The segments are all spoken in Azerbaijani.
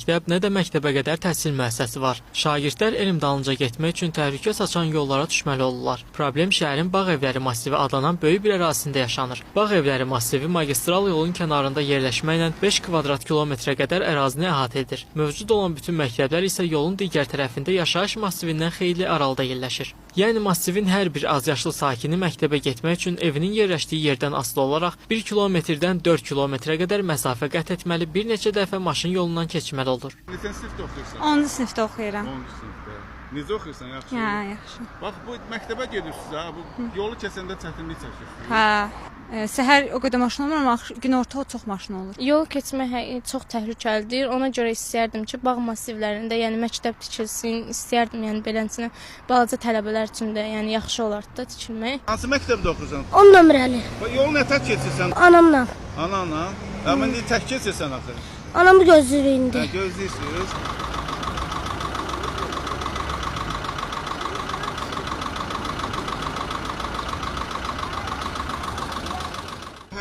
məktəb, nə də məktəbə qədər təhsil müəssisəsi var. Şagirdlər elm dalınca getmək üçün təhlükə saçan yollara düşməli olurlar. Problem şəhərin Bağ Evləri massivi adlanan böyük bir ərazisində yaşanır. Bağ Evləri massivi magistral yolun kənarında yerləşməklə 5 kvadrat kilometrə qədər ərazini əhatə edir. Mövcud olan bütün məktəblər isə yolun digər tərəfində yaşayış massivindən xeyli aralıda yerləşir. Yəni massivin hər bir azyaşlı sakini məktəbə getmək üçün evinin yerləşdiyi yerdən asılı olaraq 1 kilometrdən 4 kilometrə qədər məsafə qət etməli, bir neçə dəfə maşın yolundan keçməli olur. Neçənci sinifdə oxuyursan? 10-cu sinifdə oxuyuram. 10-cu sinifdə. Necə oxuyursan? Yaxşı. Hə, yaxşı. Bax bu məktəbə gedirsiniz ha, bu yolu keçəndə çətinlik çəkirsiniz. Hə. Səhər o qədər maşın olmur, amma günorta çox maşın olur. Yol keçmək çox təhlükəlidir. Ona görə istəyərdim ki, bağ massivlərində, yəni məktəb tikilsin, istəyərdim, yəni beləsinə balaca tələbələr üçün də, yəni yaxşı olardı da tikilmək. Hansı məktəbdə oxuyursan? 10 nömrəli. Yolu nə tək keçirsən? Anamla. Ananla. Amma indi tək keçirsən axı. Anamı gözləyir indi. Hə, gözləyirsiniz.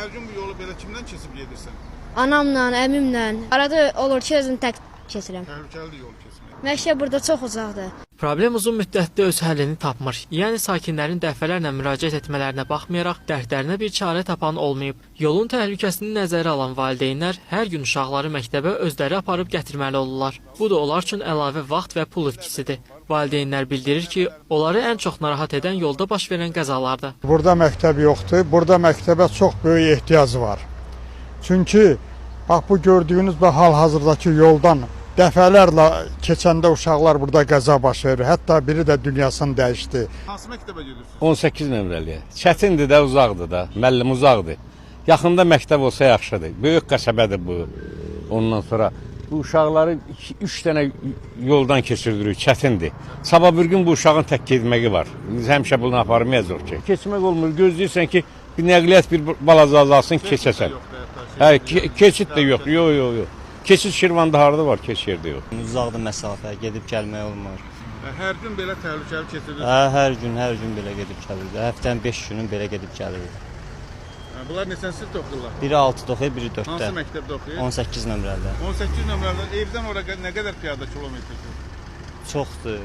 Hər gün bu yolu belə kimdən keçib gedirsən? Anamla, əmimlə. Arada olur ki, özüm tək keçirəm. Təhlükəlidir yol keçmək. Məktəb burada çox uzaqdır. Problem uzun müddətdə öz həllini tapmır. Yəni sakinlərin dəfələrlə müraciət etmələrinə baxmayaraq dərdlərinə bir çarə tapan olmayıb. Yolun təhlükəsini nəzərə alan valideynlər hər gün uşaqları məktəbə özləri aparıb gətirməli olurlar. Bu da onlar üçün əlavə vaxt və pul itkisidir. Valideynlər bildirir ki, onları ən çox narahat edən yolda baş verən qəzalardır. Burada məktəb yoxdur. Burada məktəbə çox böyük ehtiyac var. Çünki bax bu gördüyünüz bu hal-hazırdakı yoldan dəfələrlə keçəndə uşaqlar burada qəza baş verir. Hətta biri də dünyasını dəyişdi. Hansı məktəbə gedirsiniz? 18 nömrəliyə. Çətindir də, uzaqdır da. Müəllim uzaqdır. Yaxında məktəb olsa yaxşıdır. Böyük qəsəbədir bu. Ondan sonra bu uşaqları 3 dənə yoldan keçirdirik. Çətindir. Sabah bir gün bu uşağın tək getməyi var. Biz həmişə bunu aparmayacaq ki. Keçmək olmur. Gözləyirsən ki, bir nəqliyyat bir balaca azalsın, keçəsən. Hə, keçid də yox. Yox. Keçid Şirvanda harda var, keç yerdə yox. Uzaqdır məsafə, gedib gəlmək olmur. Hər gün belə təhlükəli keçirir. Hə, hər gün belə gedib gəlir. Həftənin 5 günün belə gedib gəlir. Bunlar neçənci sinifdə oxuyurlar? Biri 6-da oxuyur, biri 4-də. Hansı məktəbdə oxuyur? 18 nömrəli. 18 nömrəli. Evdən ora nə qədər piyada kilometrdir? Çoxdur.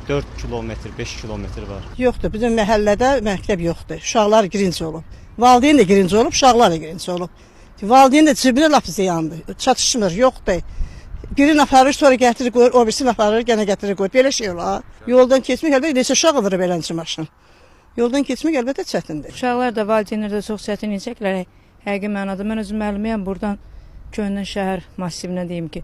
4 kilometr, 5 kilometr var. Yoxdur, bizim məhəllədə məktəb yoxdur. Uşaqlar girinci olub. Valideyn də girinci olub, uşaqlar da girinci olub. Valideyn də cibinə lap ziyandır. Çatışmır, yoxdur. Birini aparır, sonra gətirir qoyur, o birisini aparır, gənə gətirir qoyur. Belə şey olar. Yoldan keçmək əlbəttə neçə uşaq alır beləncə maşın. Yoldan keçmək əlbəttə çətindir. Uşaqlar da, valideynlər də çox çətin çəkirlər. Həqiqi mənada mən özüm müəlliməyəm, buradan Könlən şəhər massivinə deyim ki,